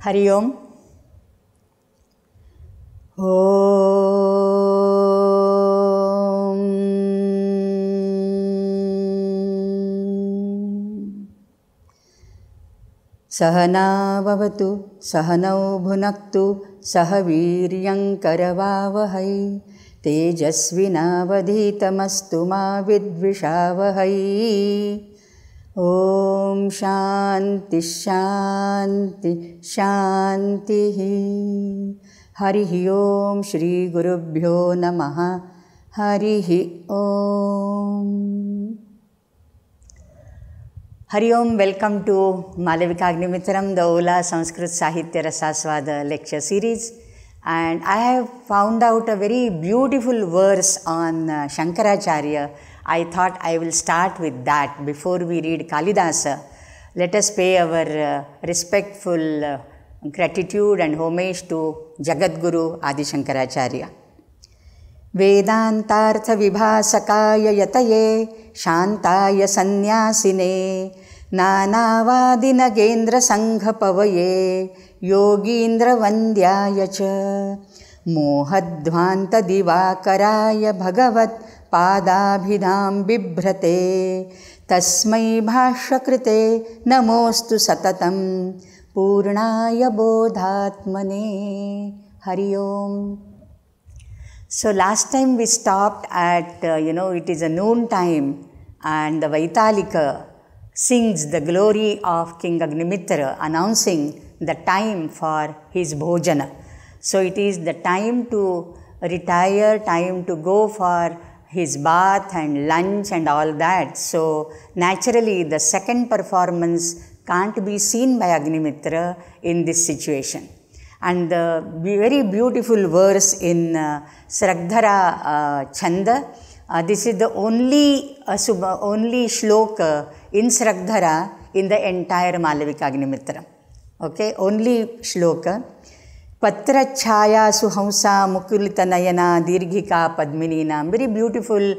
Hari Om. Om Sahana Bhavatu Sahanau Bhunaktu Sahaviryam Karavavahai Tejasvinavadhitamastu ma vidvishavahai. Om Shanti Shanti Shanti. Harihi Om Shri Gurubhyo Namaha. Harihi Om. Hari Om, welcome to Malavika Agnimitram, the Ola Sanskrit Sahitya Rasaswada lecture series. And I have found out a very beautiful verse on Shankaracharya. I thought I will start with that before we read Kalidasa. Let us pay our respectful gratitude and homage to Jagadguru Adi Shankaracharya. Vedantartha vibhasakaya yataye shantaya sannyasine nanavadi nagendra sanghapavaye yogindra vandyaya cha mohadvanta divakaraya bhagavat padabhidam bibhrate tasmai bhashyakrite namostu satatam purnaya bodhatmane. Hari Om. So last time we stopped at, it is a noon time and the Vaitalika sings the glory of King Agnimitra, announcing the time for his bhojana. So it is the time to retire, time to go for his bath and lunch and all that. So naturally the second performance can't be seen by Agnimitra in this situation. And the very beautiful verse in Sraddhara Chanda, this is the only shloka in Sraddhara in the entire Malavika Agnimitra. Okay, only shloka. Patra Chhaya Suhamsa Mukulita Nayana Dirghika Padminina. Very beautiful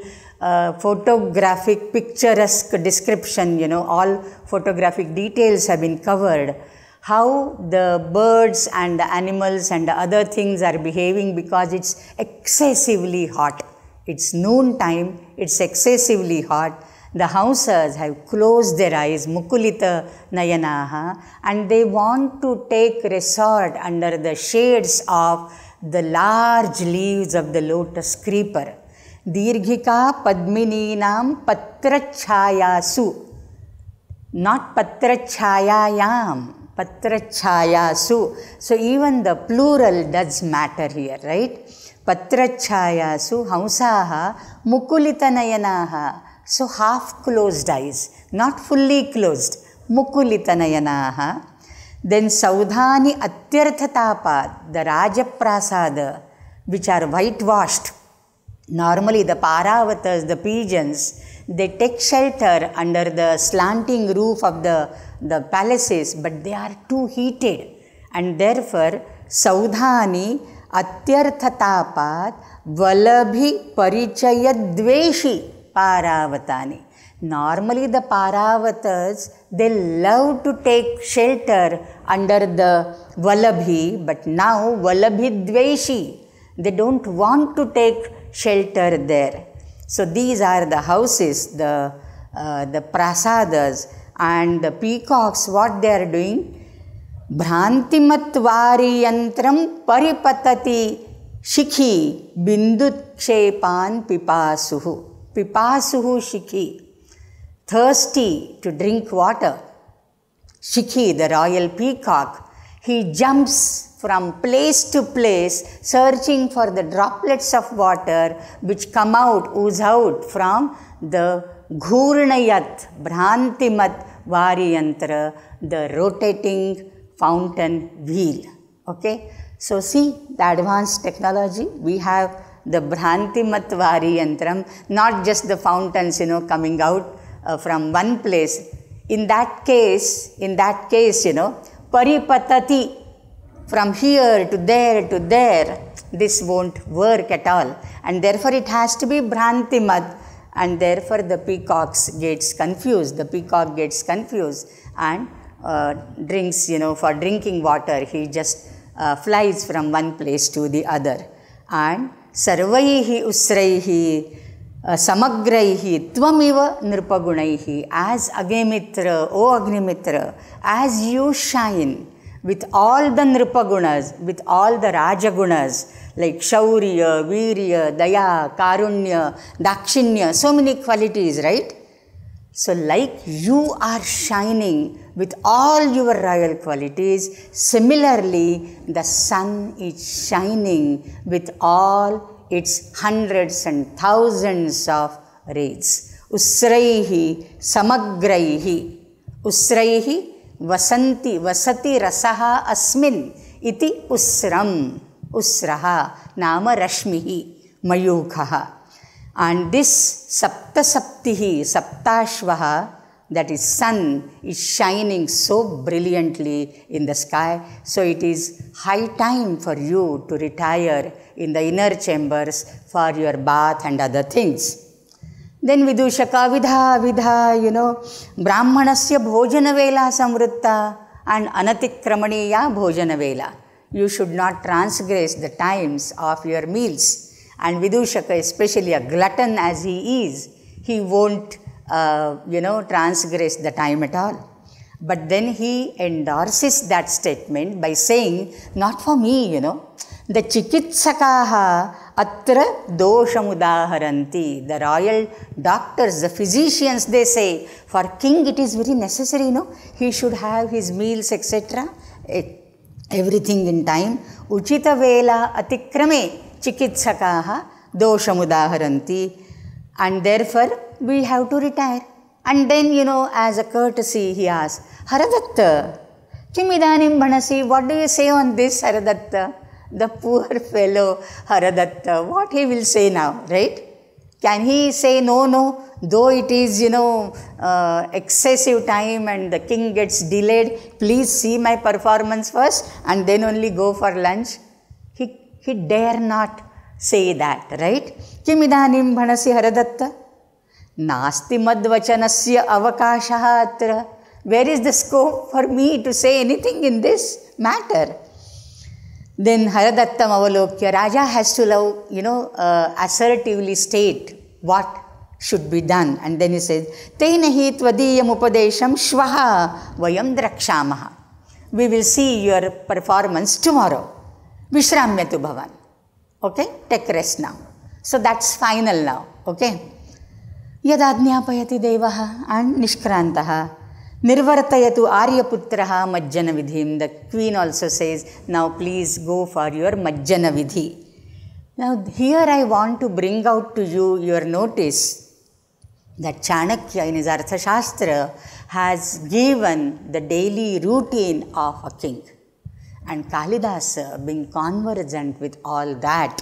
photographic, picturesque description, all photographic details have been covered. How the birds and the animals and the other things are behaving because it's excessively hot. It's noon time, it's excessively hot. The Hamsas have closed their eyes, Mukulita Nayanaha, and they want to take resort under the shades of the large leaves of the lotus creeper. Dirghika Padmininam Patrachayasu, not Patrachayayam. Patrachayasu. So even the plural does matter here, right? Patrachayasu Hamsaha Mukulitanayanaha. So half closed eyes, not fully closed. Mukulitanayanaha. Then Saudhani Atyarthatapad, the Rajaprasada, which are whitewashed. Normally the Paravatas, the pigeons, they take shelter under the slanting roof of the palaces, but they are too heated. And therefore, Saudhani Atyarthatapat Valabhi Parichaya Dveshi Paravatani. Normally the Paravatas, they love to take shelter under the Valabhi, but now Valabhi Dveshi. They don't want to take shelter there. So these are the houses, the prasadas, and the peacocks, what they are doing? Bhrantimatvari yantram paripatati shikhi bindutkshepan pipasuhu. Pipasuhu shikhi. Thirsty to drink water. Shikhi, the royal peacock, he jumps from place to place, searching for the droplets of water which come out, ooze out from the Ghurnayat, Bhrantimat Variyantra, the rotating fountain wheel. Okay, so see the advanced technology. We have the Bhrantimat Variyantram, not just the fountains, coming out from one place. in that case, paripatati, from here to there, this won't work at all. And therefore it has to be Bhrantimad. And therefore the peacock gets confused and drinks, for drinking water, he just flies from one place to the other. And sarvaihi usraihi samagraihi tvamiva nripagunaihi, as Agnimitra, O Agnimitra, as you shine with all the nripagunas, with all the rajagunas, like shaurya, virya, daya, karunya, dakshinya, so many qualities, right? So like you are shining with all your royal qualities, similarly the sun is shining with all its hundreds and thousands of rays. Usraihi samagraihi, usraihi vasati rasaha asmin iti usram, usraha nama rashmihi mayukhaha. And this saptasaptihi, saptashvaha, that is sun, is shining so brilliantly in the sky. So it is high time for you to retire in the inner chambers for your bath and other things. Then Vidushaka vidha, Brahmanasya bhojana vela samvritta and anatikramaniya bhojana vela. You should not transgress the times of your meals. And Vidushaka, especially a glutton as he is, he won't, transgress the time at all. But then he endorses that statement by saying, not for me, the chikitsakaha atra doshamudaharanti. The royal doctors, the physicians, they say, for king it is very necessary, he should have his meals, etc. Everything in time. Uchita vela atikrame chikitsakaha doshamudaharanti. And therefore, we have to retire. And then, as a courtesy, he asks, Haradatta, kim idanim bhanasi, what do you say on this, Haradatta? The poor fellow Haradatta, what he will say now, right? Can he say no, though it is, excessive time and the king gets delayed, please see my performance first and then only go for lunch? He dare not say that, right? Kim idanim bhanasi Haradatta? Nasti madvachanasya avakashaha atra. Where is the scope for me to say anything in this matter? Then Haradattam avalokya, Raja has to assertively state what should be done. And then he says, Tenahi tvadiyam upadesham shvaha vayam drakshamaha. We will see your performance tomorrow. Vishramyatu bhavan. Okay? Take rest now. So that's final now. Okay? Yadadnyapayati devaha and nishkrantaha. Nirvartayatu aryaputraha majjana vidhim. The queen also says, now please go for your majjana vidhi. Now here I want to bring out to you your notice that Chanakya in his Arthashastra has given the daily routine of a king. And Kalidasa, being conversant with all that,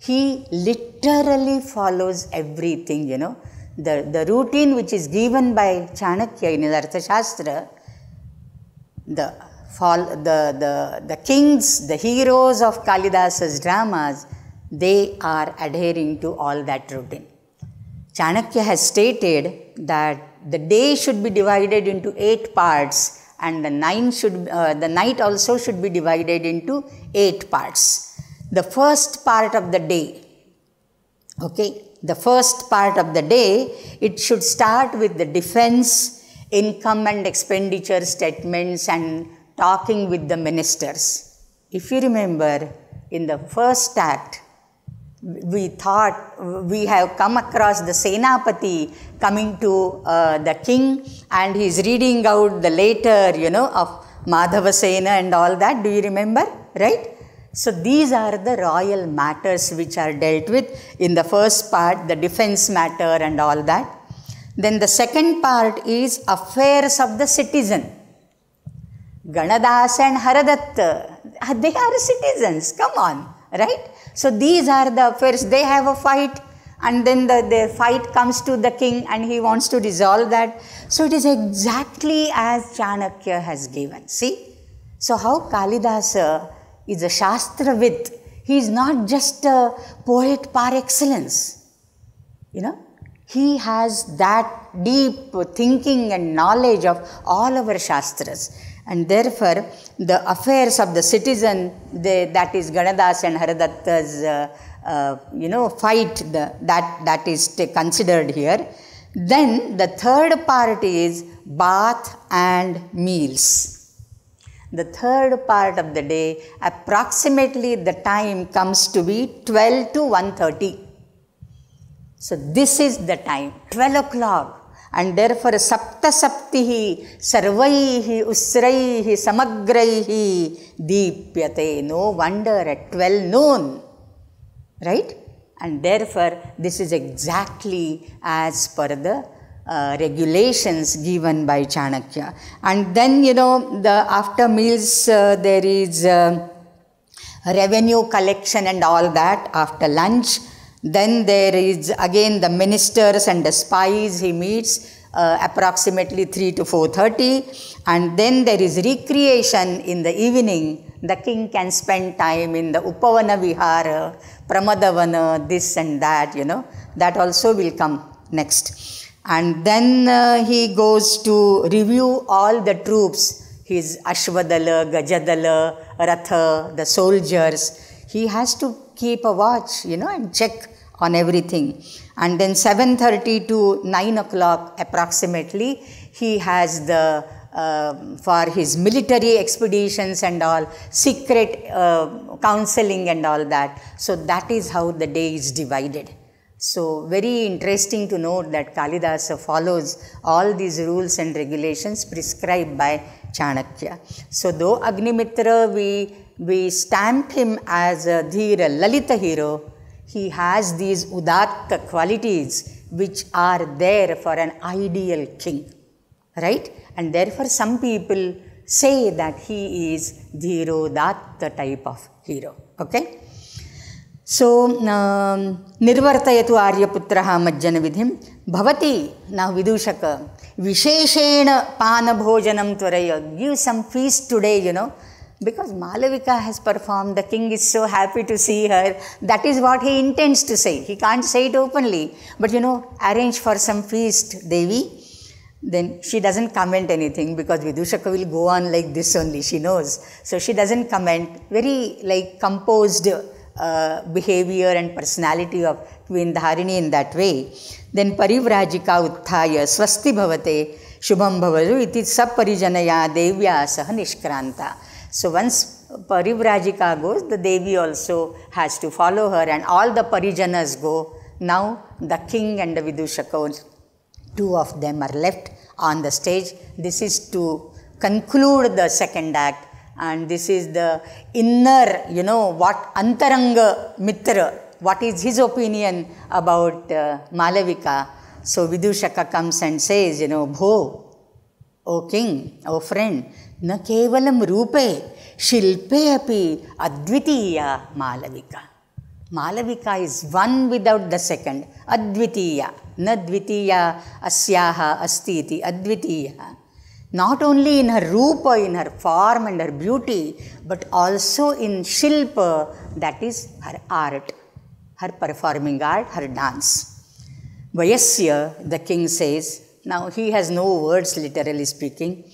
he literally follows everything, The routine which is given by Chanakya in his Arthashastra, the kings, the heroes of Kalidasa's dramas, they are adhering to all that routine. Chanakya has stated that the day should be divided into 8 parts and the night also should be divided into 8 parts. The first part of the day, it should start with the defense, income and expenditure statements and talking with the ministers. If you remember, in the first act, we thought we have come across the Senapati coming to the king and he is reading out the letter, of Madhavasena and all that. Do you remember? Right? So these are the royal matters which are dealt with in the first part, the defense matter and all that. Then the second part is affairs of the citizen. Ganadasa and Haradatta, they are citizens, come on, right? So these are the affairs, they have a fight, and then the fight comes to the king and he wants to resolve that. So it is exactly as Chanakya has given. See? So how Kalidasa is a Shastravit. He is not just a poet par excellence. You know, he has that deep thinking and knowledge of all our Shastras. And therefore, the affairs of the citizen, that is Ganadas and Haradatta's, fight, that is considered here. Then the third part is bath and meals. The third part of the day, approximately the time comes to be 12 to 1:30. So this is the time, 12 o'clock. And therefore, Sapta Saptihi Sarvaihi Usraihi Samagraihi Deepyate. No wonder at 12 noon. Right? And therefore, this is exactly as per the regulations given by Chanakya. And then, after meals, there is revenue collection and all that after lunch. Then there is again the ministers and the spies he meets approximately 3 to 4:30. And then there is recreation in the evening. The king can spend time in the Upavana Vihara, Pramadavana, this and that, that also will come next. And then he goes to review all the troops, his Ashvadala, Gajadala, Ratha, the soldiers. He has to keep a watch, and check on everything. And then 7:30 to 9 o'clock approximately, he has the for his military expeditions and all, secret counseling and all that. So that is how the day is divided. So very interesting to note that Kalidasa follows all these rules and regulations prescribed by Chanakya. So though Agnimitra, we stamp him as a Dhira, Lalita hero, he has these Udatta qualities which are there for an ideal king. Right? And therefore some people say that he is Dhirodatta type of hero. Okay? So, Nirvartayatu Aryaputraha Majjana Vidhim Bhavati. Now Vidushaka, Visheshena Pana Bhojanam Tvaraya. Give some feast today, because Malavika has performed, the king is so happy to see her. That is what he intends to say. He can't say it openly. But arrange for some feast, Devi. Then she doesn't comment anything because Vidushaka will go on like this only, she knows. So she doesn't comment. Very composed behavior and personality of Queen Dharini in that way. Then Parivrajika Utthaya Swasti Bhavate Shubham Bhavadu iti Saparijanaya Devya Saha Nishkranta. So once Parivrajika goes, the Devi also has to follow her and all the Parijanas go. Now the king and the Vidushaka, two of them are left on the stage. This is to conclude the second act, and this is the inner, what Antaranga Mitra, what is his opinion about Malavika. So Vidushaka comes and says, Bho, O king, O friend, na kevalam rupe, shilpe api advitiya Malavika. Malavika is one without the second. Advitiya. Na dvitiya asyaha asti iti advitiya. Not only in her rupa, in her form and her beauty, but also in shilpa, that is her art, her performing art, her dance. Vayasya, the king says, now he has no words literally speaking.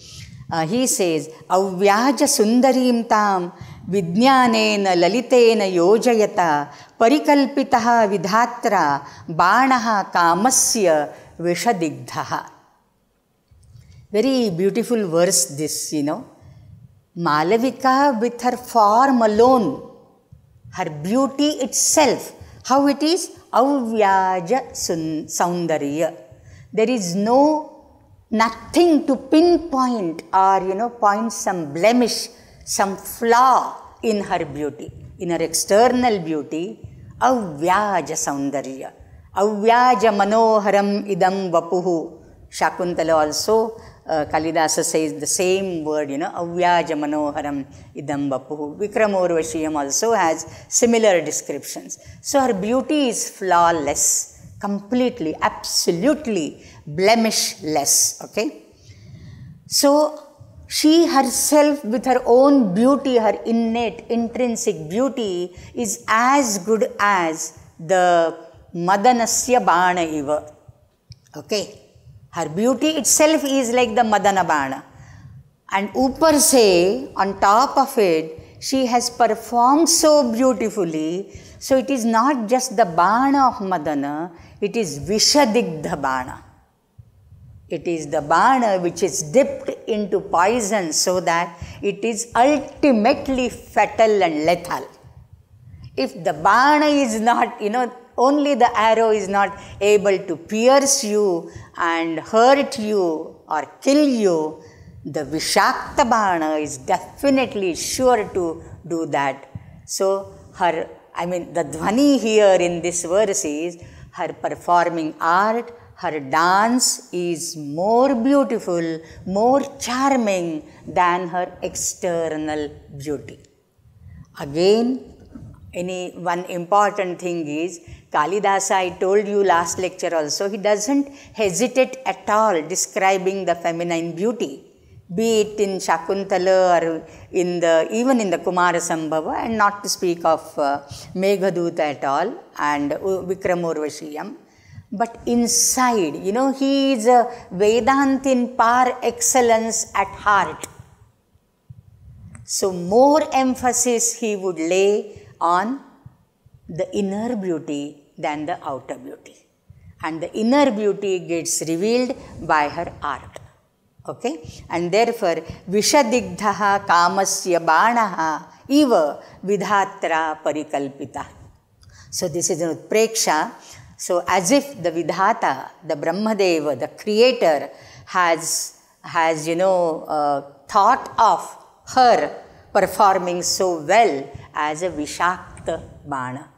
He says, Avyaja sundarim tam Vijnanena lalitena yojayata parikalpitaha vidhatra banaha kamasya vishadigdhaha. Very beautiful verse this, Malavika with her form alone, her beauty itself, how it is? Avyaja saundarya. There is nothing to pinpoint or, point some blemish, some flaw in her beauty, in her external beauty. Avyaja saundarya. Avyaja manoharam idam vapuhu. Shakuntala also, Kalidasa says the same word, Avyaja manoharam idam vapuhu. Vikramorvashiyam also has similar descriptions. So her beauty is flawless. completely, absolutely blemishless, okay? So, she herself with her own beauty, her innate, intrinsic beauty is as good as the Madanasya Bana Iva, okay? Her beauty itself is like the Madana Bana. And upar se, on top of it, she has performed so beautifully. So it is not just the Bana of Madana, it is Vishadigdha Bana. It is the Bana which is dipped into poison so that it is ultimately fatal and lethal. If the Bana is not, only the arrow is not able to pierce you and hurt you or kill you, the Vishakta Bana is definitely sure to do that. So, the Dhvani here in this verse is her performing art, her dance is more beautiful, more charming than her external beauty. Again, one important thing is, Kalidasa, I told you last lecture also, he doesn't hesitate at all describing the feminine beauty, be it in Shakuntala or even in the Kumarasambhava, and not to speak of Meghaduta at all and Vikramorvashiyam. But inside, he is a Vedantin par excellence at heart. So more emphasis he would lay on the inner beauty than the outer beauty. And the inner beauty gets revealed by her art. Okay? And therefore, Vishadigdhaha kamasya banaha iva vidhatra parikalpita. So this is an utpreksha. So as if the Vidhata, the Brahmadeva, the creator has thought of her performing so well as a Vishakta Bana,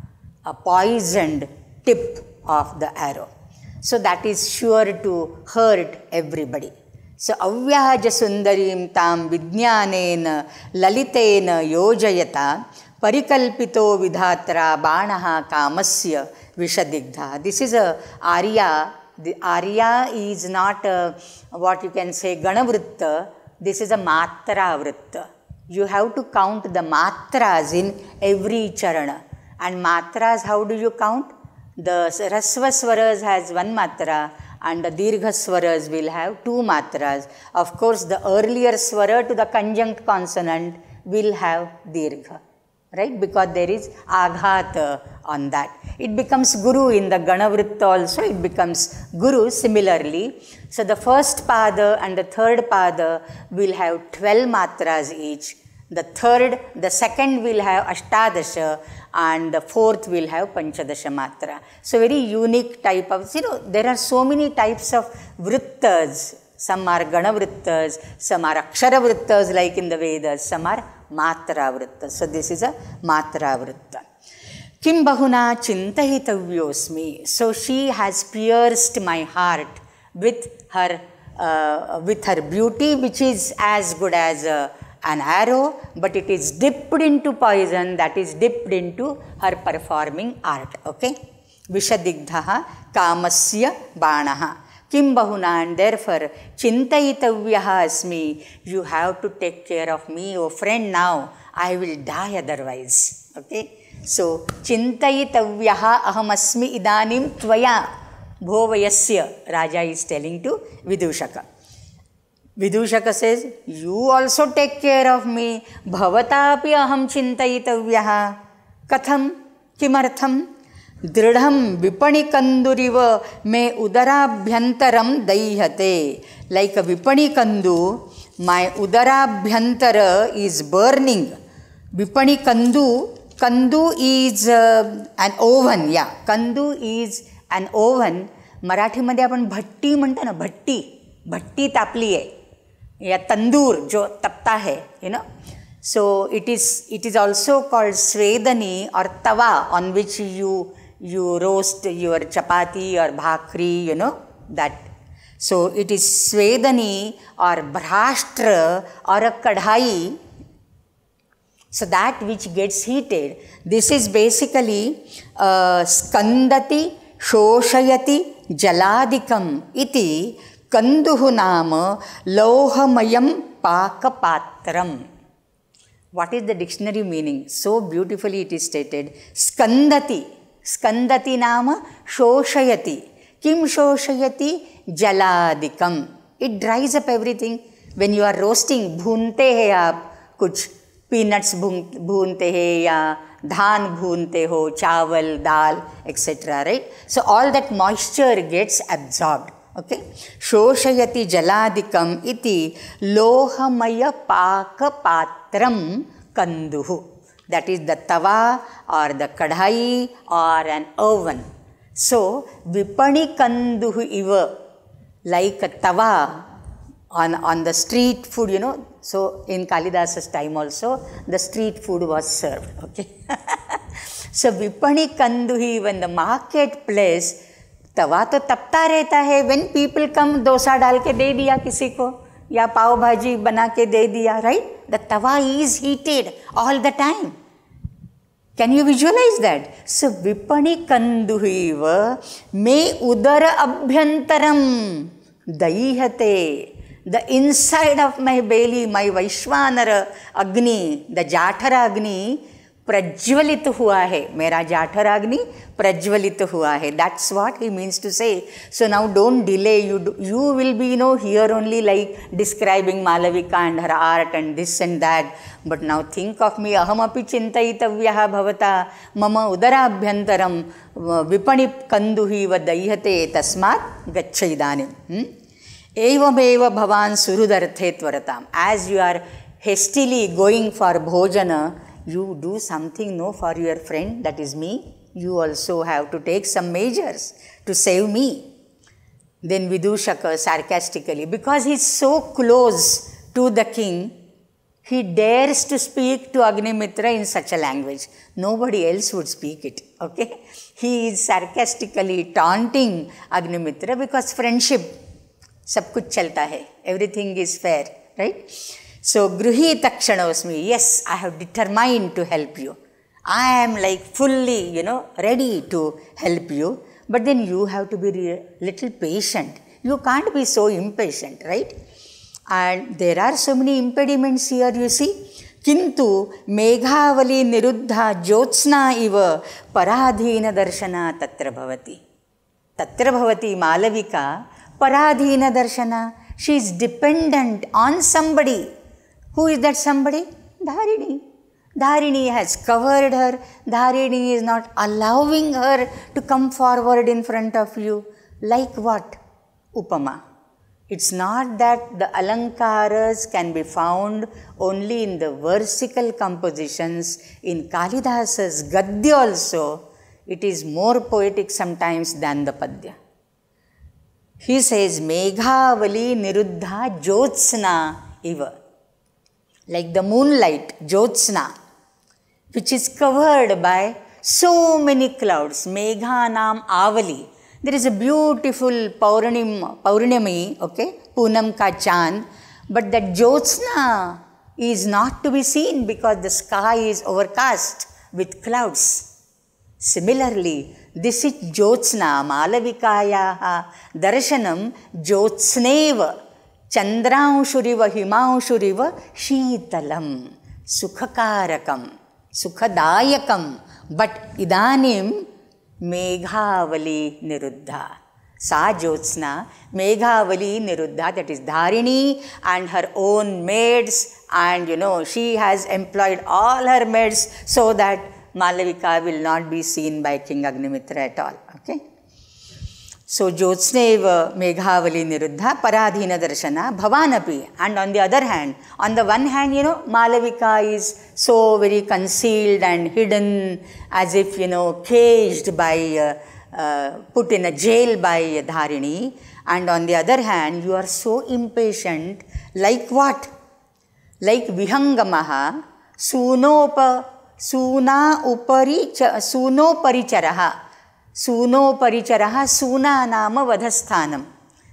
a poisoned tip of the arrow. So that is sure to hurt everybody. So Avyaja Sundarim tam Vijnanena Lalitena Yojayata Parikalpito Vidhatra Banaha Kamasya Vishadigdha. This is a Arya. The Arya is not what you can say Ganavritta. This is a Matra Vritta. You have to count the Matras in every Charana. And Matras, how do you count? The Rasva Swaras has one Matra and the Dirgha Swaras will have two Matras. Of course, the earlier Swara to the conjunct consonant will have Dirgha. Right? Because there is Aghat on that. It becomes Guru in the Ganavritta also, it becomes Guru similarly. So the first Pada and the third Pada will have 12 Matras each. The second will have Ashtadasha and the fourth will have Panchadasha Matra. So very unique type of, there are so many types of Vrittas. Some are Ganavrittas, some are Akshara Vrittas like in the Vedas, some are Matra Vritta. So this is a Matra Vritta. Kim Bahuna Chintahitavyosmi. So she has pierced my heart with her beauty, which is as good as an arrow, but it is dipped into poison, that is dipped into her performing art. Okay? Vishadigdhaha kamasya banaha. Kim bahuna, and therefore chintayitavyaha asmi. You have to take care of me, oh friend, now. I will die otherwise. Okay? So, chintayitavyaha ahamasmi idanim tvaya bhovayasya. Raja is telling to Vidushaka. Vidushaka says, you also take care of me. Bhavatapi aham chintayitavyaha. Katham kimartham. Dridham vipanikanduriva me udarabhyantaram daihate. Like a vipanikandu, my udarabhyantara is burning. Vipanikandu, kandu is an oven. Yeah, kandu is an oven. Marathi मध्ये आपण भट्टी म्हणतो ना, भट्टी तापली आहे, या तंदूर जो तपता है, so it is also called svedani or tawa, on which you roast your chapati or bhakri, that. So it is svedani or bhrashtra or a kadhai. So that which gets heated. This is basically skandati शोषयति जलादिकम् इति कंदुः नाम लौहमयं पाकपात्रम्. What is the dictionary meaning? So beautifully it is stated. Skandati. Skandati nama shoshayati. Kim shoshayati? Jaladikam. It dries up everything. When you are roasting, bhunte hai aap kuch peanuts bhunte hai ya dhan bhunte ho, chawal, dal, etc. Right? So all that moisture gets absorbed. Okay, shoshayati jaladikam iti lohamaya paka patram kanduhu. That is the tawa or the kadhai or an oven. So vipani kanduhu iva, like a tawa on the street food, you know. So in Kalidasa's time also the street food was served. Okay. So vipani kanduhi, when the marketplace, तवा तो तपता रहता है. When people come, dosa डाल के दे दिया किसी को या पाव भाजी बना के दे दिया, right. The tawa is heated all the time. Can you visualise that? So विपणि कंदुहिव मे उदर अभ्यंतरम दईहते. The inside of my belly, my Vaishvanara Agni, the जाठर अग्नि प्रज्वलित हुआ है. मेरा जाठर अग्नि प्रज्वलित हुआ है. That's what he means to say. So now don't delay. You will be here only like describing Malavika and her art and this and that. But now think of me. अहमपि चिंतयितव्यः भवता. मम उदराभ्यन्तरं विपणि कंदुहिव दह्यते. तस्मात् गच्छ इदानीम्. एवमेव भवान् सुहृदर्थे त्वरताम्. As you are hastily going for bhojan, you do something, no, for your friend, that is me. You also have to take some measures to save me. Then Vidushaka sarcastically, because he is so close to the king, he dares to speak to Agnimitra in such a language. Nobody else would speak it. Okay, he is sarcastically taunting Agnimitra because friendship, सब कुछ चलता है, everything is fair, right? So, Gruhita Kshanosmi, yes, I have determined to help you. I am like fully, ready to help you. But then you have to be little patient. You can't be so impatient, right? And there are so many impediments here, you see. Kintu meghavali niruddha jyotsna iva paradhina darshana tatra bhavati. Tatra bhavati Malavika paradhina darshana. She is dependent on somebody. Who is that somebody? Dharini. Dharini has covered her. Dharini is not allowing her to come forward in front of you. Like what? Upama. It's not that the alankaras can be found only in the versical compositions. In Kalidasa's Gadya also, it is more poetic sometimes than the Padya. He says, Meghavali niruddha jyotsna iva. Like the moonlight, Jyotsna, which is covered by so many clouds. Meghanam Avali. There is a beautiful Paurnami, okay, Poonam ka Chand, but that Jyotsna is not to be seen because the sky is overcast with clouds. Similarly, this is Jyotsna, Malavikayaha Darshanam Jyotsneva. Chandranshuriva himanshuriva sheetalam sukhakarakam sukhadayakam. But idanim meghavali niruddha. Sa Jyotsna meghavali niruddha, that is Dharini and her own maids, and she has employed all her maids so that Malavika will not be seen by King Agnimitra at all. Okay. So, Jyotsneva Meghavali Niruddha Paradhina Darshana Bhavanapi. And on the other hand, on the one hand, Malavika is so very concealed and hidden, as if, caged by, put in a jail by Dharini. And on the other hand, you are so impatient, like what? Like Vihangamaha, Suna Paricharaha. Suno Paricharaha, Suna Nama Vadhasthanam.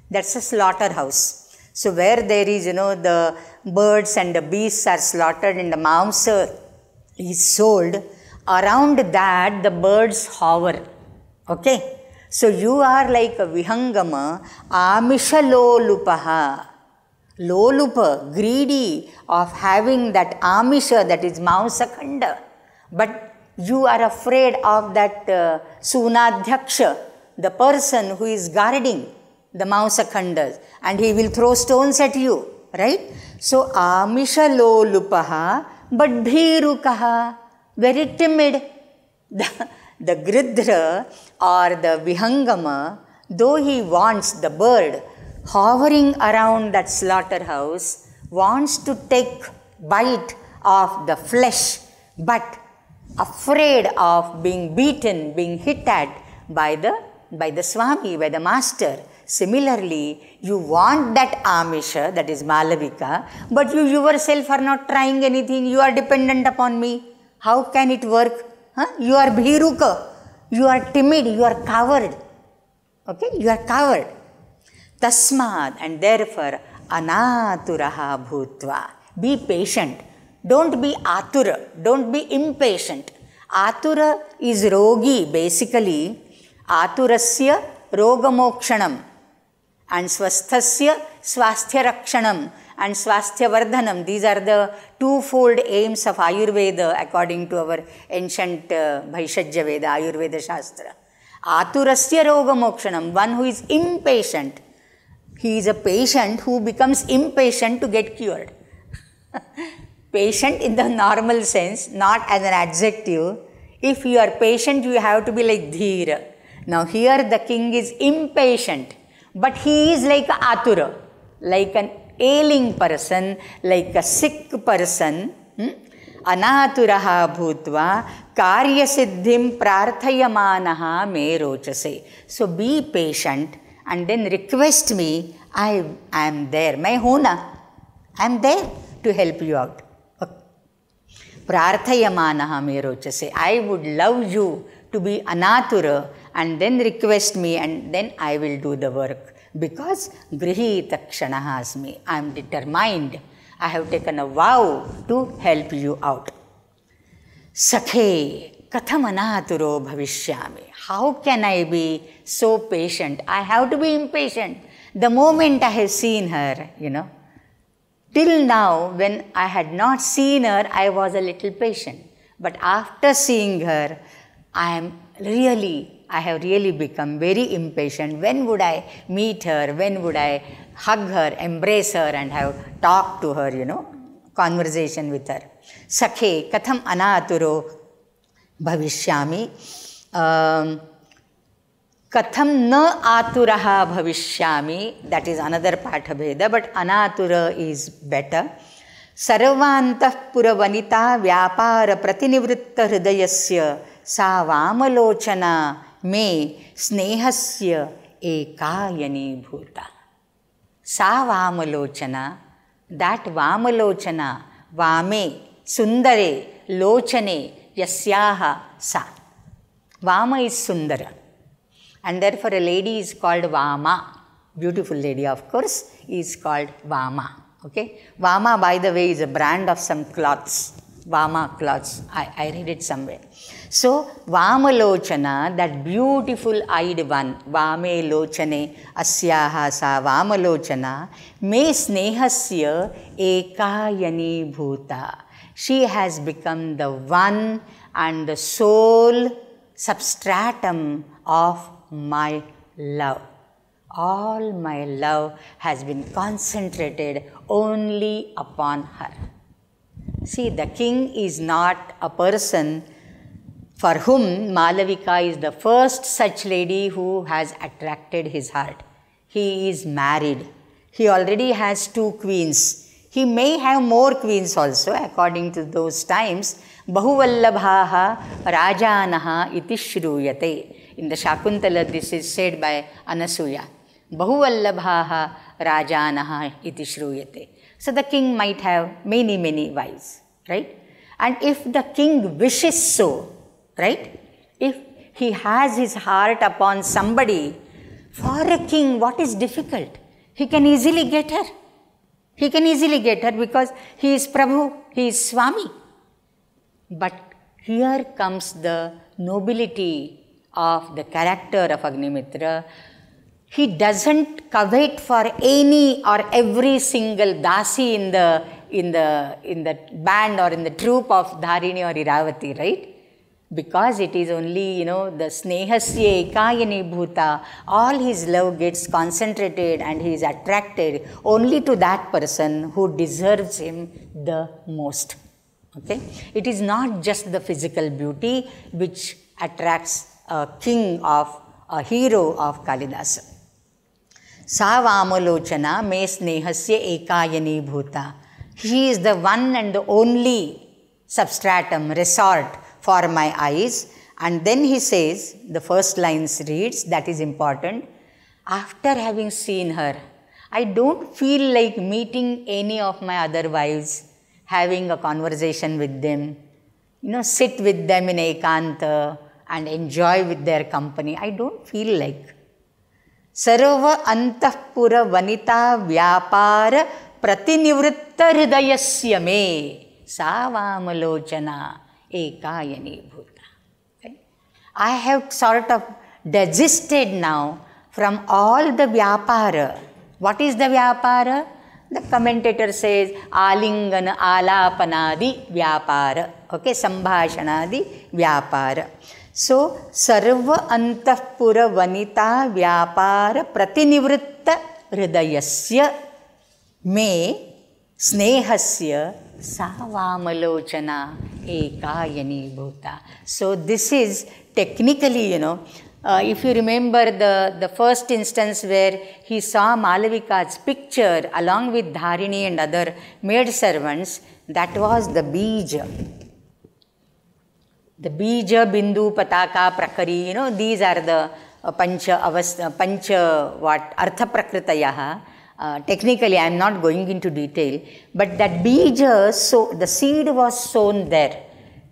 That's a slaughterhouse. So where there is, the birds and the beasts are slaughtered and the mamsa is sold, around that the birds hover. Okay. So you are like a Vihangama, Amishalolupaha. Lolupa, greedy of having that Amisha, that is Mausakhanda. But you are afraid of that Sunadhyaksha, the person who is guarding the Mausakhandas, and he will throw stones at you, right? So Amishalolupaha, but Bhirukaha, very timid. The Gridhra or the Vihangama, though he wants the bird hovering around that slaughterhouse, wants to take bite of the flesh, but afraid of being beaten, being hit at by the Swami, by the master. Similarly, you want that Amisha, that is Malavika, but you yourself are not trying anything, you are dependent upon me. How can it work? You are Bhiruka, you are timid, you are coward. Okay, you are coward. Tasmad, and therefore, Anaturaha Bhutva. Be patient. Don't be Atura, don't be impatient. Atura is Rogi, basically. Aturasya Rogamokshanam. And Swasthasya Swasthya Rakshanam and Swasthya Vardhanam. These are the twofold aims of Ayurveda according to our ancient Bhaishajya Veda, Ayurveda Shastra. Aturasya Rogamokshanam, one who is impatient. He is a patient who becomes impatient to get cured. Patient in the normal sense, not as an adjective. If you are patient, you have to be like Dhira. Now here the king is impatient. But he is like a Atura, like an ailing person, like a sick person. Anaturaha bhutva karya siddhim prarthayamanaha me rochase. So be patient and then request me. I am there. Main hoon na. I am there to help you out. Prarthayamanaha me rochase. I would love you to be Anatura and then request me, and then I will do the work. Because Grihita Kshanaha asmi. I am determined. I have taken a vow to help you out. Sakhe katham anaturo bhavishyami. How can I be so patient? I have to be impatient. The moment I have seen her, till now when I had not seen her, I was a little patient. But after seeing her, I have really become very impatient. When would I meet her? When would I hug her, embrace her, and have talked to her, conversation with her? Sakhe katham anaturo bhavishyami. Katham na aturaha bhavishyami. That is another patha bheda, but anatura is better. Sarvantah pura vanita vyapara pratinivritta hridayasya sa vamalochana me snehasya ekayani bhuta. Sa vamalochana, that vamalochana, vame, sundare, lochane, yasyaha sa. Vama is sundara. And therefore a lady is called Vama. Beautiful lady, of course, is called Vama. Okay. Vama, by the way, is a brand of some cloths. Vama cloths. I read it somewhere. So, Vamalochana, that beautiful eyed one, Vame Lochane, Asyaha sa Vamalochana, me snehasya ekayani bhuta. She has become the one and the sole substratum of my love. All my love has been concentrated only upon her. See, the king is not a person for whom Malavika is the first such lady who has attracted his heart. He is married. He already has 2 queens. He may have more queens also according to those times. Bahuvallabhaha rajanaha iti shruyate. In the Shakuntala, this is said by Anasuya. Bahuvallabhaha rajanaha iti shruyate. So the king might have many, many wives, right? And if the king wishes so, right? If he has his heart upon somebody, for a king, what is difficult? He can easily get her. He can easily get her because he is Prabhu, he is Swami. But here comes the nobility of the character of Agnimitra. He doesn't covet for any or every single dasi in the band or in the troupe of Dharini or Iravati, right? Because it is only, the snehasya ekayani bhuta, all his love gets concentrated and he is attracted only to that person who deserves him the most. Okay? It is not just the physical beauty which attracts a hero of Kalidasa. Sa Vamalochana me snehasya ekayani bhuta. He is the one and the only substratum, resort for my eyes. And then he says, the first lines reads, that is important. After having seen her, I don't feel like meeting any of my other wives, having a conversation with them, sit with them in ekanta and enjoy with their company. I don't feel like. Sarva antahpura vanita vyapara pratinivritta hridayasya me sa vamalochana ekayani bhuta. Okay? I have sort of desisted now from all the vyapara. What is the vyapara? The commentator says alingana alapanadi vyapara. Okay, sambhashanadi vyapara. So, sarva antahpura vanita vyapara pratinivritta hridayasya me snehasya sa vamalochana ekayani bhuta. So, this is technically, if you remember the first instance where he saw Malavika's picture along with Dharini and other maid servants, that was the bija. The bija, bindu, pataka, prakari, these are the artha prakritayaha. Technically, I am not going into detail, but that bija, so the seed was sown there.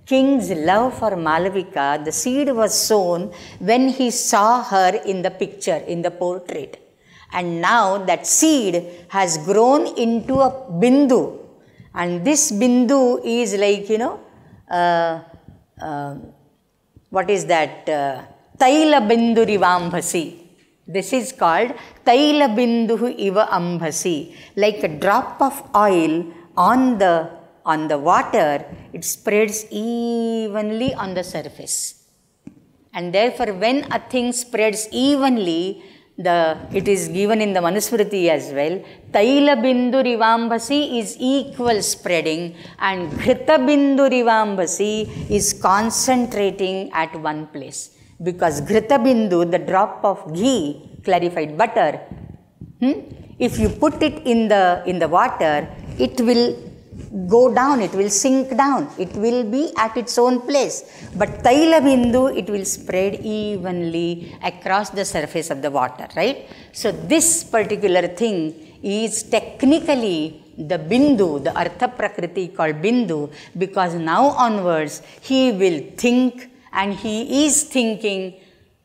King's love for Malavika, the seed was sown when he saw her in the picture, in the portrait. And now that seed has grown into a bindu. And this bindu is like, what is that? Taila bindu rivambhasi. This is called Taila binduhu iva ambhasi. Like a drop of oil on the water, it spreads evenly on the surface. And therefore, when a thing spreads evenly, it is given in the Manusmriti as well. Taila bindu rivambhasi is equal spreading, and Ghrita bindu rivambhasi is concentrating at one place. Because Ghrita bindu, the drop of ghee, clarified butter, if you put it in the water, it will go down, it will sink down, it will be at its own place. But Taila bindu, it will spread evenly across the surface of the water, right? So this particular thing is technically the bindu, the artha prakriti called bindu, because now onwards he will think, and he is thinking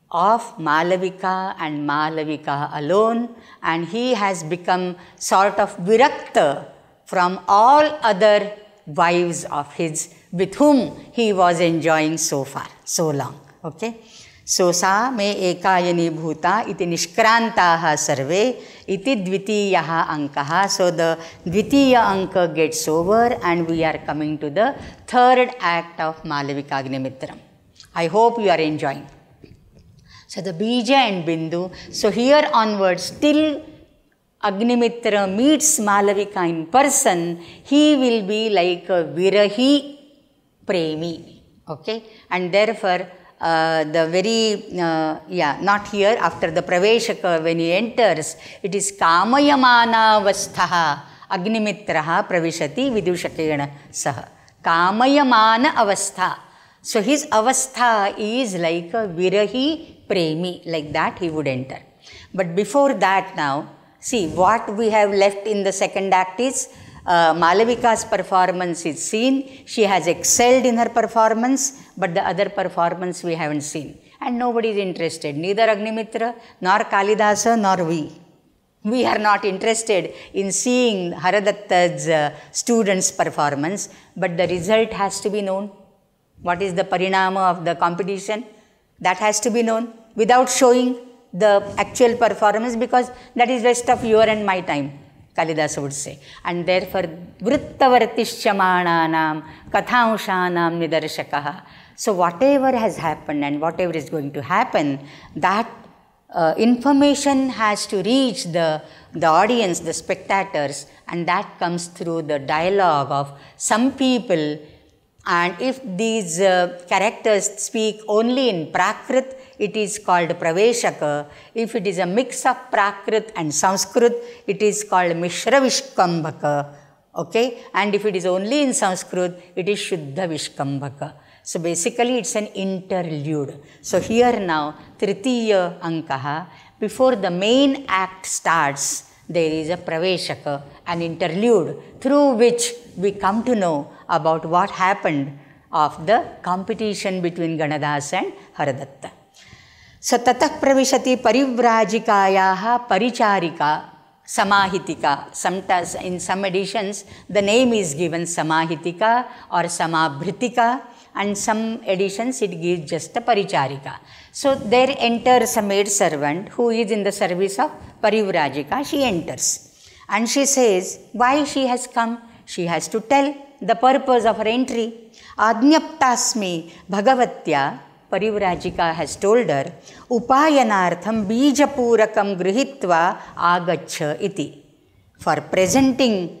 of Malavika and Malavika alone, and he has become sort of virakta from all other wives of his with whom he was enjoying so far, so long. Okay? So, sa me ekayani bhuta iti nishkrantaha sarve iti dvitiyaha ankaha. So, the dvitiya anka gets over and we are coming to the third act of Malavika Agnimitram. I hope you are enjoying. So, the bija and bindu. So, here onwards till Agnimitra meets Malavika in person, he will be like a virahi premi. Okay? And therefore, the very, not here, after the praveshaka, when he enters, it is kamayamana avasthaha Agnimitraha pravishati vidushakena saha. Kamayamana avastha. So, his avastha is like a virahi premi, like that he would enter. But before that now, see, what we have left in the second act is Malavika's performance is seen. She has excelled in her performance, but the other performance we haven't seen. And nobody is interested, neither Agnimitra, nor Kalidasa, nor we. We are not interested in seeing Haradatta's students' performance, but the result has to be known. What is the parinama of the competition? That has to be known without showing the actual performance, because that is waste of your and my time, Kalidasa would say. And therefore, vrittavartishyamananam kathanshanam nidarshakaha. So whatever has happened and whatever is going to happen, that information has to reach the audience, the spectators, and that comes through the dialogue of some people. And if these characters speak only in Prakrit, it is called Praveshaka. If it is a mix of Prakrit and Sanskrit, it is called Mishra Vishkambhaka. Okay? And if it is only in Sanskrit, it is Shuddha Vishkambhaka. So basically it's an interlude. So here now, Tritiya Ankaha, before the main act starts, there is a Praveshaka, an interlude, through which we come to know about what happened of the competition between Ganadasa and Haradatta. So tatah pravishati parivrajikayaha paricharika samahitika. Sometimes in some editions the name is given Samahitika or Samabhritika, and some editions it gives just a paricharika. So there enters a maid servant who is in the service of Parivrajika. She enters and she says why she has come. She has to tell the purpose of her entry. Adnyaptasmi Bhagavatya, Parivrajika has told her, Upayanartham Bijapurakam Grihitva Agachha iti. For presenting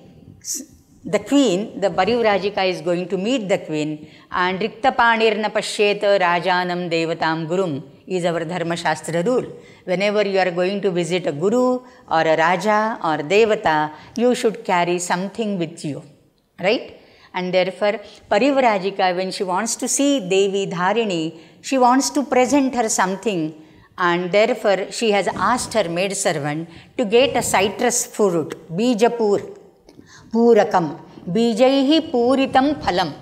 the queen, the Parivrajika is going to meet the queen, and Riktapanirna Pashyeta Rajanam Devatam Gurum is our Dharma Shastra rule. Whenever you are going to visit a Guru or a Raja or Devata, you should carry something with you, right? And therefore, Parivrajika, when she wants to see Devi Dharini, she wants to present her something, and therefore she has asked her maidservant to get a citrus fruit, Bijapur, Purakam, Bijaihi Puritam Phalam.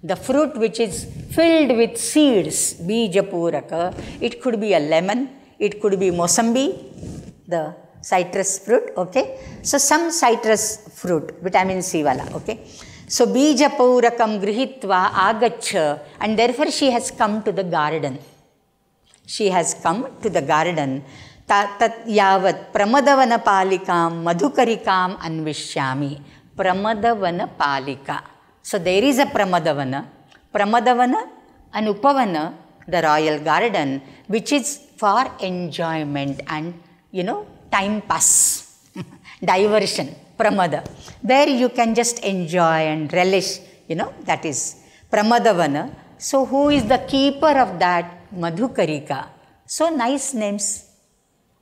The fruit which is filled with seeds, Bijapuraka. It could be a lemon, it could be Mosambi, the citrus fruit, okay. So some citrus fruit, vitamin C wala, okay. So Bijapurakam Grihitva Agachha, and therefore she has come to the garden. She has come to the garden. Tat yavat pramadavana palikam madhukarikam anvishyami. Pramadavana palika. So there is a Pramadavana, and Upavana, the royal garden, which is for enjoyment and, time pass, diversion, Pramada. There you can just enjoy and relish, that is Pramadavana. So who is the keeper of that? Madhukarika. So nice names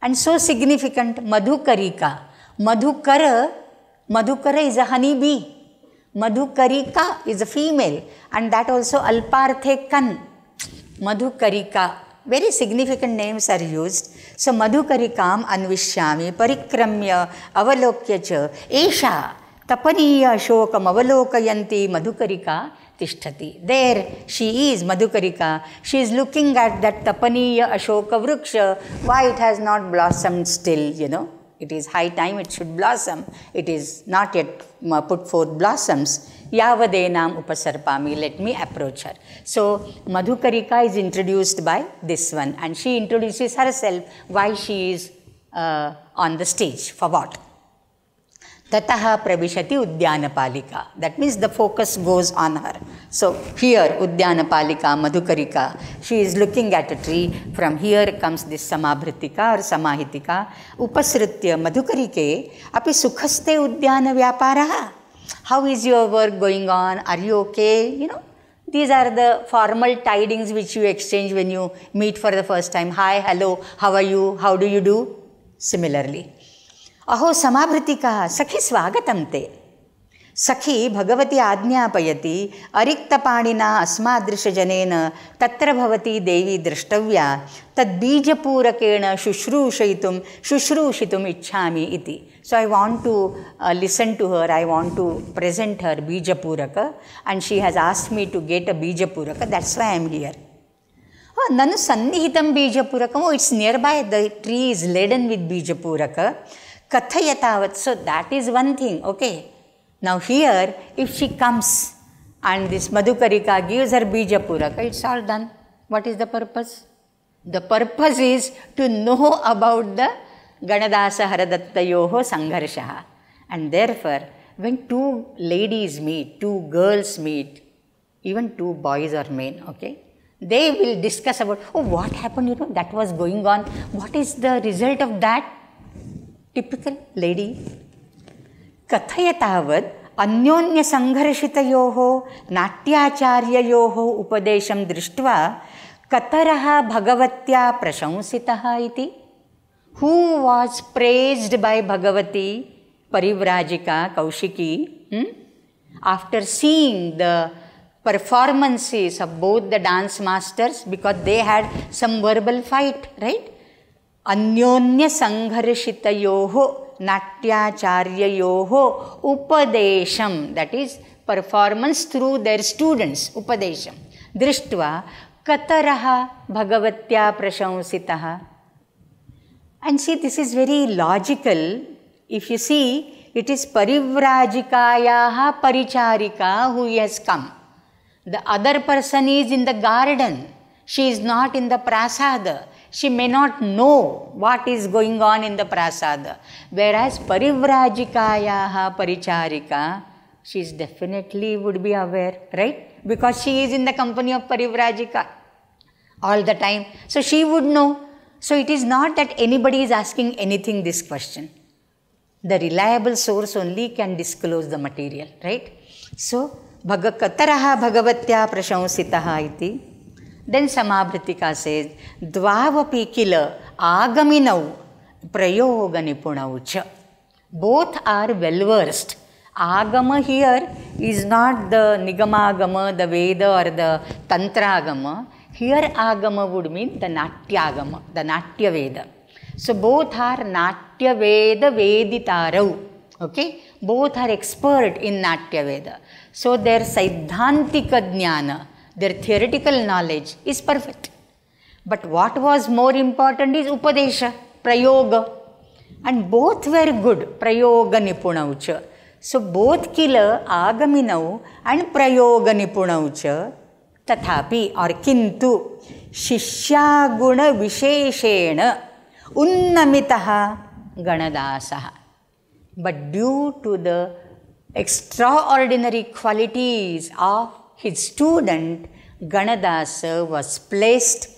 and so significant. Madhukarika. Madhukara is a honeybee. Madhukarika is a female, and that also Alparthe Kan. Madhukarika. Very significant names are used. So Madhukarikam Anvishyami Parikramya Avalokya cha Esha Tapaniya Shokam Avalokayanti Madhukarika Tishtati. There she is, Madhukarika. She is looking at that Tapaniya Ashoka Vruksha. Why it has not blossomed still, It is high time it should blossom. It is not yet put forth blossoms. Yavadenam upasarpami. Let me approach her. So Madhukarika is introduced by this one, and she introduces herself why she is on the stage, for what. Tataha pravishati Udyanapalika. That means the focus goes on her. So here Udyanapalika, Madhukarika, she is looking at a tree. From here comes this Samabhritika or Samahitika. Upasritya Madhukarike api sukhaste Udyana Vyaparaha. How is your work going on? Are you okay? These are the formal tidings which you exchange when you meet for the first time. Hi, hello, how are you? How do you do? Similarly. Aho Samabhritika Sakhi Swagatam te. Sakhi Bhagavati Ajñapayati Ariktapanina Asmadrisha Janena Tatra Bhavati Devi Drashtavya Tad Bijapurakena Shushrushitum Ichhami iti. So I want to listen to her, I want to present her Bijapuraka, and she has asked me to get a Bijapuraka, that's why I am here. Oh, Nanu Sannihitam Bijapuraka, oh, it's nearby, the tree is laden with Bijapuraka. Kathayatavat, so that is one thing, okay. Now here, if she comes and this Madhukarika gives her Bijapuraka, it's all done. What is the purpose? The purpose is to know about the Ganadasa Haradattayoho Sangharshaha. And therefore, when two ladies meet, two girls meet, even two boys or men, okay, they will discuss about, oh, what happened, that was going on. What is the result of that? Typical lady. Kathayatavad अन्योन्य संघर्षितयोः नाट्याचार्ययोः उपदेशं दृष्ट्वा कतरः भगवत्या प्रशंसितः इति. Who was praised by Bhagavati, Parivrajika, Kaushiki, after seeing the performances of both the dance masters, because they had some verbal fight, right? Anyonya sangharshitayoho natyacharyayoho upadesham, that is performance through their students, upadesham, drishtva kataraha bhagavatya prashansitaha. And see, this is very logical. If you see, it is Parivrajikayaha Paricharika who has come. The other person is in the garden. She is not in the prasada. She may not know what is going on in the prasada. Whereas Parivrajikayaha Paricharika, she is definitely would be aware, right? Because she is in the company of Parivrajika all the time. So she would know. So it is not that anybody is asking anything this question. The reliable source only can disclose the material, right? So, Kataraha Bhagavatya Prashansitaha iti. Then Samabhritika says, Dvavapi kila agaminau prayoga nipunau cha. Both are well versed. Agama here is not the Nigamagama, the Veda or the Tantragama. Here Agama would mean the Natyagama, the Natya Veda. So both are Natya Veda Veditarau. Okay? Both are expert in Natya Veda. So their Siddhantika Jnana, their theoretical knowledge is perfect. But what was more important is Upadesha, Prayoga. And both were good, Prayoga Nipunaucha. So both Kila Agaminau and Prayoga Nipunaucha. Tathapi or Kintu Shishya Guna Visheshena Unnamitaha Ganadasaha. But due to the extraordinary qualities of his student, Ganadasa was placed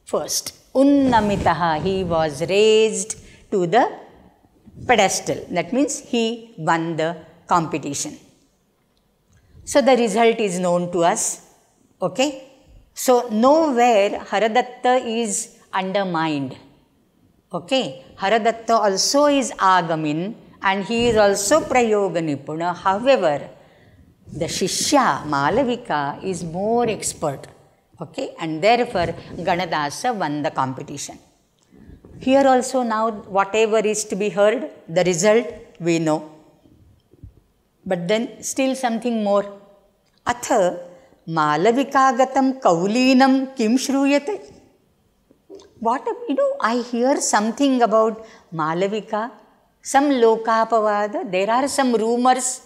first. Unnamitaha, he was raised to the pedestal. That means he won the competition. So the result is known to us. Okay? So nowhere Haradatta is undermined. Okay? Haradatta also is Agamin and he is also Prayoga Nipuna. However, the Shishya, Malavika, is more expert. Okay? And therefore, Ganadasa won the competition. Here also now, whatever is to be heard, the result we know. But then still something more. Atha Malavika-gatam Kaulinam Kim Shruyate. What, I hear something about Malavika, some Lokapavada, there are some rumors.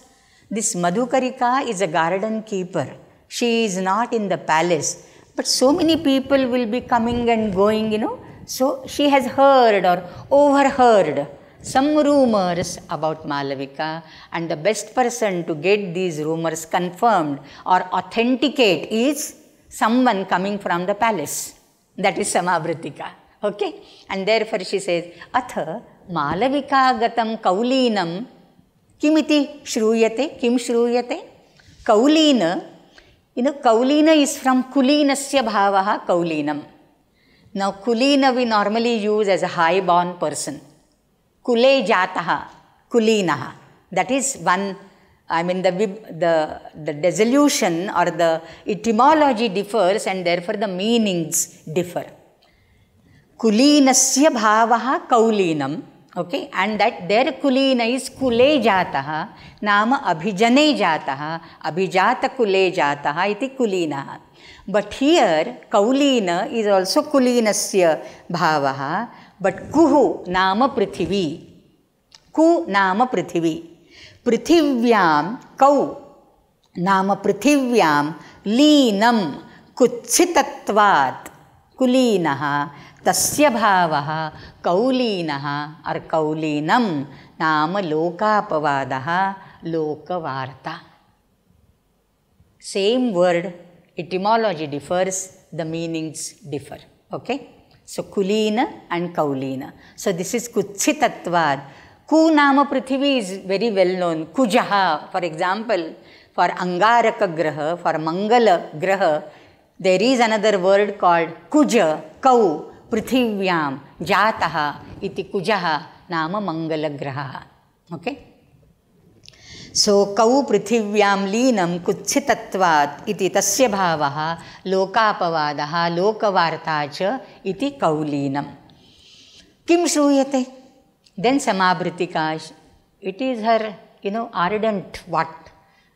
This Madhukarika is a garden keeper. She is not in the palace. But so many people will be coming and going, So she has heard or overheard some rumors about Malavika, and the best person to get these rumors confirmed or authenticate is someone coming from the palace. That is Samavritika. Okay? And therefore she says, Atha Malavika gatam Kaulinam Kimiti Shruyate, Kim Shruyate? Kaulina, Kaulina is from Kulinasya Bhavaha Kaulinam. Now Kulina we normally use as a high-born person. Kule jataha, kulinaha. That is one, the dissolution or the etymology differs and therefore the meanings differ. Kulinasya bhavaha kaulinam. Okay, and that their kulina is kule jataha, nama abhijane jataha, abhijata kule jataha iti kulinaha. But here, kaulina is also kulinasya bhavaha, but kuhu nama prithivi. Ku nama prithivi. Prithivyam kau nama prithivyam leenam kutsitatvat Kulinaha tasya bhavaha kaulinaha or kaulinam nama lokapavadaha lokavarta. Same word, etymology differs, the meanings differ. Okay? So Kulina and Kaulina. So this is Kutsitatvad. Ku nama Prithvi is very well known. Kujaha, for example, for Angaraka Graha, for Mangala Graha, there is another word called Kuja, Kau, Prithivyam, Jataha, iti Kujaha, nama Mangala Graha. Okay? So, Kau Prithivyam Leenam Kutsitatvat iti tasya bhavaha lokapavadaha lokavartacha iti Kaulinam. Kim Shruyate? Then Samabhritika, it is her, ardent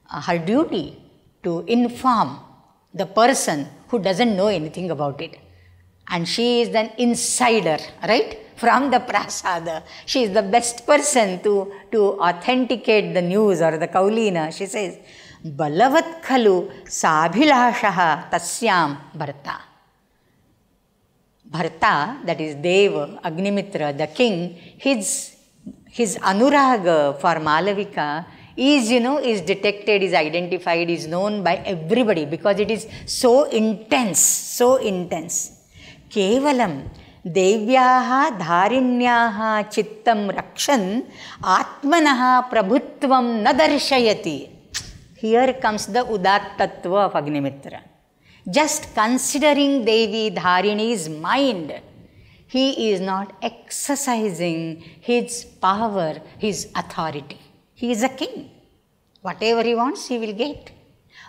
her duty to inform the person who doesn't know anything about it. And she is an insider, right? From the prasada. She is the best person to authenticate the news or the Kaulina. She says, Balavat khalu sabhilashaha tasyam bharta. Bharta, that is Deva, Agnimitra, the king, his anuraga for Malavika is detected, is identified, is known by everybody because it is so intense, so intense. Kevalam Devyaha dharinyaha chittam rakshan atmanaha prabhutvam nadarshayati. Here comes the udattatva of Agnimitra. Just considering Devi Dharini's mind, he is not exercising his power, his authority. He is a king. Whatever he wants, he will get.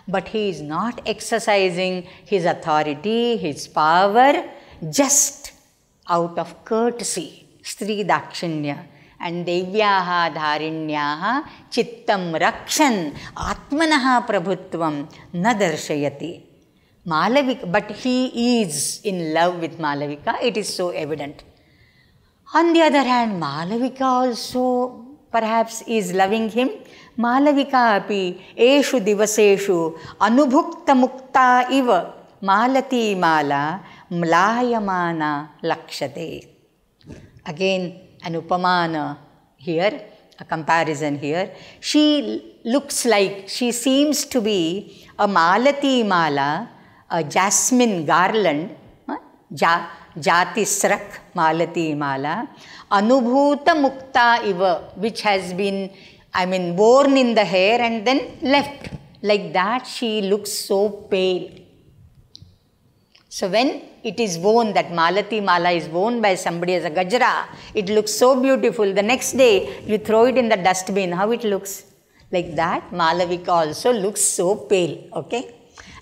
But he is not exercising his authority, his power, just out of courtesy, Stri Dakshinya. And Devyaha Dharinyaha Chittam Rakshan Atmanaha Prabhutvam Nadarshayati. Malavika, but he is in love with Malavika, it is so evident. On the other hand, Malavika also perhaps is loving him. Malavika api eshu divaseshu anubhukta mukta iva malati mala mlayamana lakshate. Again, an upamana here, a comparison here. She looks like, she seems to be a malati mala, a jasmine garland, jati srak malati mala, anubhuta mukta iva, which has been, worn in the hair and then left. Like that, she looks so pale. So when it is worn, that malati mala is worn by somebody as a gajra, it looks so beautiful. The next day, you throw it in the dustbin, how it looks? Like that, Malavika also looks so pale, okay?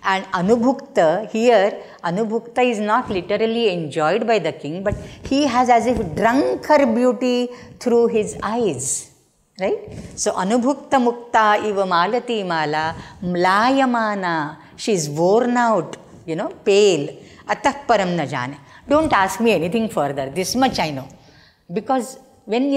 And Anubhukta, here, Anubhukta is not literally enjoyed by the king, but he has as if drunk her beauty through his eyes, right? So, Anubhukta mukta iva malati mala, mlayamana, she is worn out, pale, atah param na jane. Don't ask me anything further, this much I know. Because when,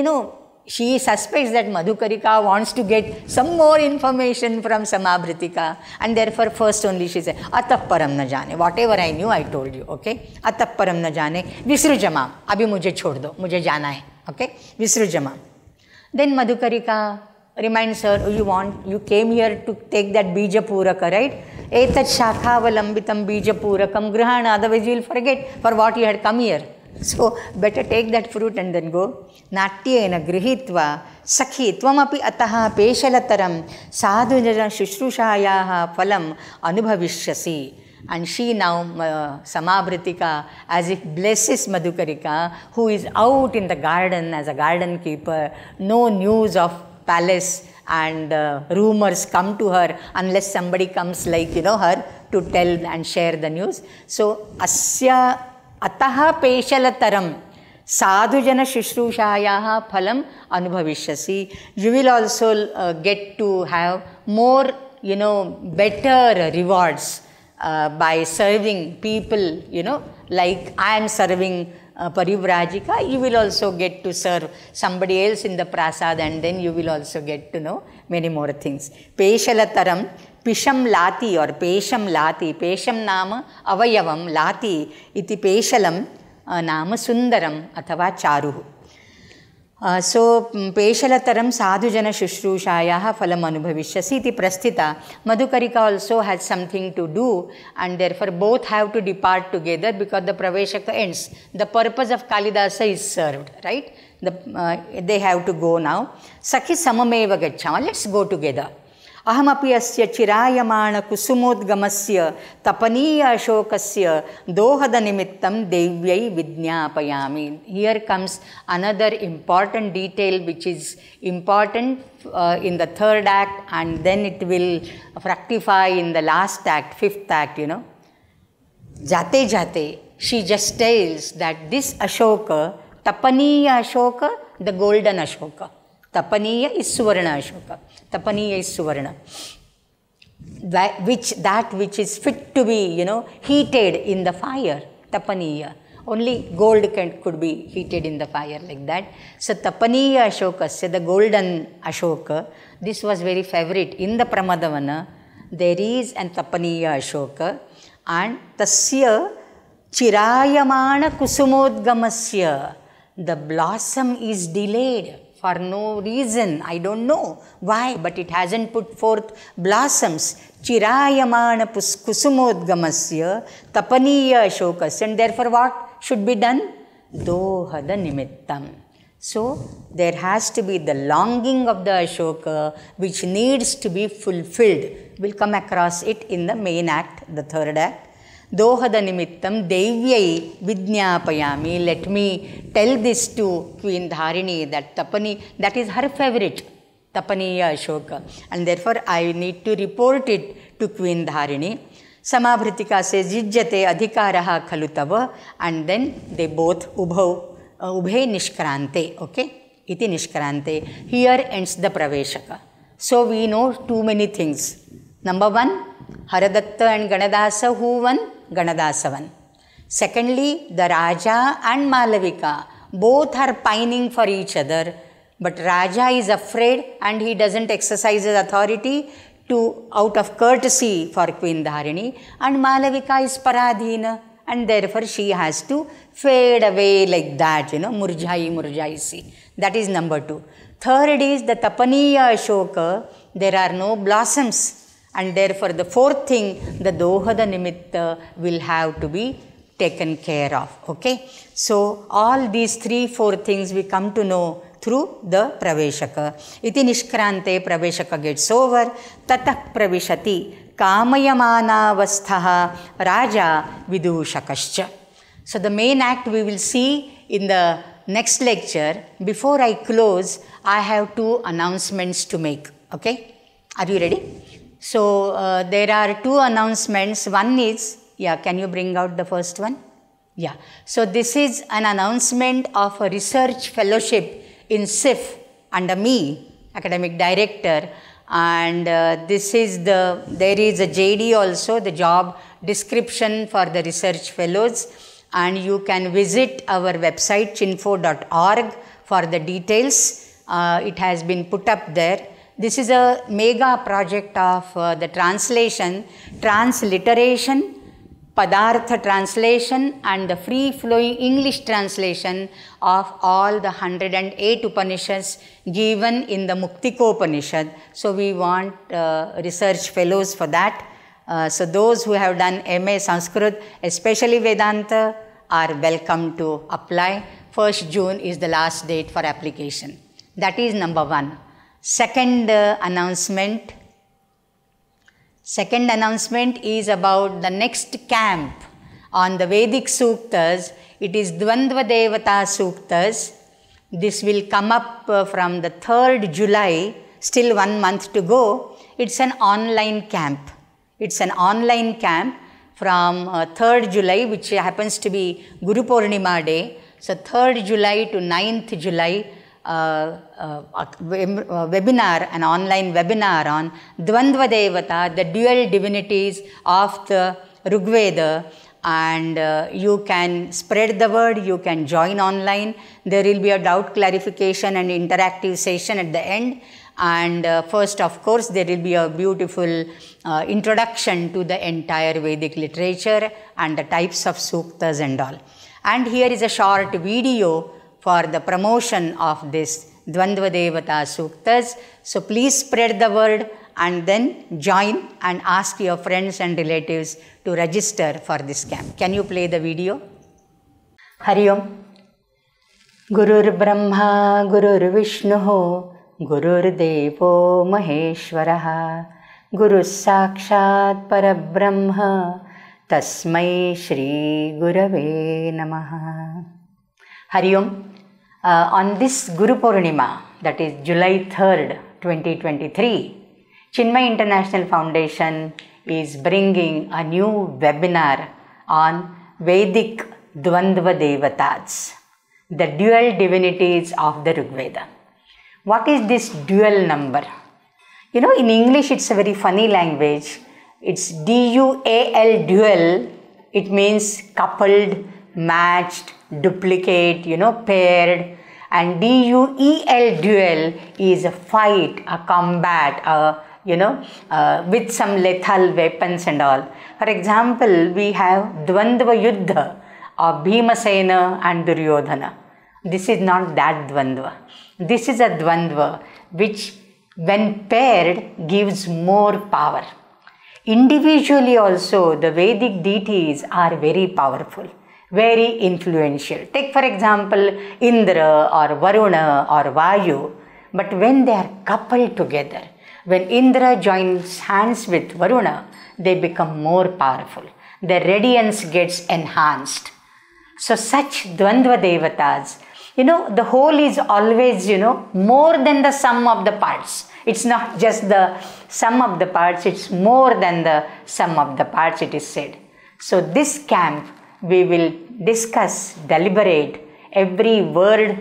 she suspects that Madhukarika wants to get some more information from Samabhritika, and therefore first only she said, Atah param na jane. Whatever I knew, I told you, okay? Atah param na jane. Visrujama. Abhi mujhe chhod do. Mujhe jana hai. Okay? Visrujama. Then Madhukarika reminds her, you came here to take that bija puraka, right? Etat shakhavalambitam bija purakam grihana. Otherwise you will forget for what you had come here. So, better take that fruit and then go. Natyena grihitva sakhi tvamapi ataha peshalataram sadhujana shushrushayaha phalam anubhavishyasi. And she now, Samabhritika, as if blesses Madhukarika, who is out in the garden as a garden keeper, no news of palace, and rumors come to her unless somebody comes like, her to tell and share the news. So, asya ataha peshalataram sadhujana shushrushayaha phalam anubhavishyasi. You will also get to have more, better rewards by serving people, like I am serving Parivrajika, you will also get to serve somebody else in the prasad, and then you will also get to know many more things. Peshalataram Pisham lati or Pesham lati. Pesham nama avayavam lati iti peshalam nama sundaram athava charuhu. So peshalataram sadhujana shushrushayaha phalam anubhavishyasi iti prasthita. Madhukarika also has something to do, and therefore both have to depart together because the praveshaka ends. The purpose of Kalidasa is served, right? They have to go now. Sakhi samameva gacchama. Let's go together. Ahamapi asya chirayamana kusumodgamasya tapaniya ashokasya dohada nimittam devyai vidnyapayami. Here comes another important detail which is important in the third act, and then it will fructify in the last act, fifth act, you know. Jate jate, she just tells that this Ashoka, Tapaniya Ashoka, the golden Ashoka. Tapaniya is Suvarna Ashoka. Tapaniya is Suvarna. That which is fit to be, you know, heated in the fire. Tapaniya. Only gold could be heated in the fire like that. So Tapaniya Ashoka, the golden Ashoka, this was very favorite. In the Pramadavana, there is an Tapaniya Ashoka, and Tasya Chirayamana Kusumodgamasya. The blossom is delayed for no reason. I don't know why, but it hasn't put forth blossoms. Chirayamana kusumodgamasya tapaniya ashokas. And therefore what should be done? Dohada nimittam. So there has to be the longing of the Ashoka which needs to be fulfilled. We'll come across it in the main act, the third act. Dohada nimittam devyai vidnyapayami. Let me tell this to Queen Dharini that Tapani, that is her favorite, Tapaniya Ashoka. And therefore I need to report it to Queen Dharini. Samabhritika says jijjate adhikaraha khalutava, and then they both ubhe nishkrante. Okay? Iti nishkrante. Here ends the praveshaka. So we know too many things. Number one, Haradatta and Ganadasa, who won? Ganadasa won. Secondly, the Raja and Malavika, both are pining for each other, but Raja is afraid and he doesn't exercise his authority out of courtesy for Queen Dharini, and Malavika is paradhina, and therefore she has to fade away like that, you know, murjai si. That is number two. Third is the Tapaniya Ashoka, there are no blossoms. And therefore the fourth thing, the Dohada Nimitta will have to be taken care of. Okay. So all these 3-4 things we come to know through the Praveshaka. Iti Nishkrante Praveshaka gets over. Tatah Pravishati Kamayamanavasthaha Raja Vidushakascha. So the main act we will see in the next lecture. Before I close, I have 2 announcements to make. Okay. Are you ready? So there are 2 announcements. One is, can you bring out the first one? Yeah. So this is an announcement of a research fellowship in SIF under me, academic director, and there is a JD also, the job description for the research fellows, and you can visit our website chinfo.org for the details. It has been put up there. This is a mega project of the translation, transliteration, Padartha translation, and the free-flowing English translation of all the 108 Upanishads given in the Muktikopanishad. So we want research fellows for that. So those who have done MA Sanskrit, especially Vedanta, are welcome to apply. 1st June is the last date for application. That is number 1. Second announcement is about the next camp on the Vedic Suktas. It is Dvandva Devata Suktas. This will come up from the 3rd July, still 1 month to go. It's an online camp. It's an online camp from 3rd July, which happens to be Guru Purnima Day. So 3rd July to 9th July, webinar, an online webinar on Dvandva Devata, the dual divinities of the Rigveda, and you can spread the word, you can join online. There will be a doubt clarification and interactive session at the end, And first, of course, there will be a beautiful introduction to the entire Vedic literature and the types of suktas and all. And here is a short video for the promotion of this Dvandva Devata Suktas. So please spread the word and then join and ask your friends and relatives to register for this camp. Can you play the video? Hari Om. Gurur Brahma Gurur Vishnu Gurur Devo Maheshwaraha Guru Sakshat Parabrahma Tasmai Shri Gurave Namaha. Hari Om. On this Guru Purnima, that is July 3rd, 2023, Chinmay International Foundation is bringing a new webinar on Vedic Dvandva Devatas, the dual divinities of the Rigveda. What is this dual number? You know, in English it's a very funny language. It's D-U-A-L, dual. It means coupled, matched, duplicate, paired. And D-U-E-L, duel, is a fight, a combat, with some lethal weapons and all. For example, we have Dvandva Yuddha of Bhimasena and Duryodhana. This is not that Dvandva. This is a Dvandva which, when paired, gives more power. Individually also, the Vedic deities are very powerful, very influential. Take for example Indra or Varuna or Vayu. But when they are coupled together, when Indra joins hands with Varuna, they become more powerful. Their radiance gets enhanced. So such Dvandva Devatas, the whole is always, more than the sum of the parts. It's not just the sum of the parts, it's more than the sum of the parts, it is said. So this camp, we will discuss, deliberate every word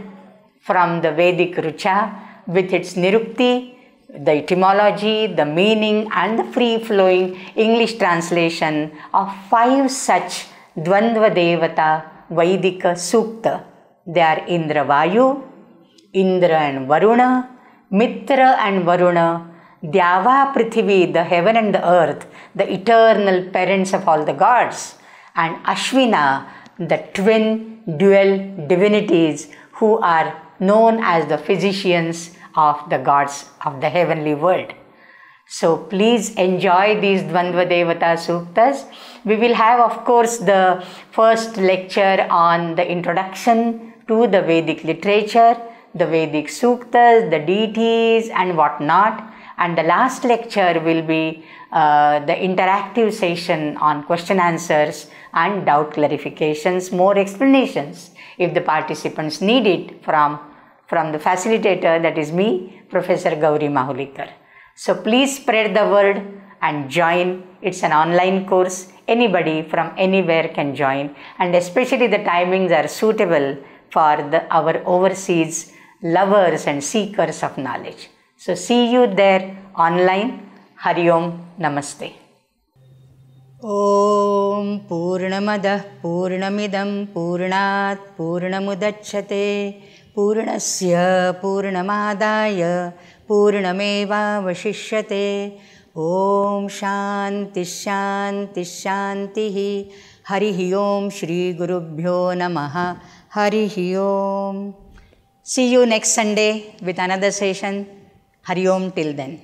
from the Vedic Rucha with its Nirukti, the etymology, the meaning and the free-flowing English translation of 5 such Dvandva Devata Vaidika Sukta. They are Indra Vayu, Indra and Varuna, Mitra and Varuna, Dyava Prithvi, the heaven and the earth, the eternal parents of all the gods, and Ashwina, the twin dual divinities who are known as the physicians of the gods of the heavenly world. So please enjoy these Dvandva Devata Suktas. We will have, of course, the first lecture on the introduction to the Vedic literature, the Vedic Suktas, the deities and whatnot. And the last lecture will be the interactive session on question answers and doubt clarifications, more explanations if the participants need it from the facilitator, that is me, Professor Gauri Mahulikar. So please spread the word and join. It's an online course. Anybody from anywhere can join, and especially the timings are suitable for our overseas lovers and seekers of knowledge. So see you there online. Hari Om. Namaste. Om Purnamadah Purnamidam Purnat Purnamudachyate Purnasya Purnamadaya Purnameva Vashishyate. Om Shanti Shanti Shanti. Harihi Om Shri Gurubhyo Namaha. Harihi Om. See you next Sunday with another session. Hari Om till then.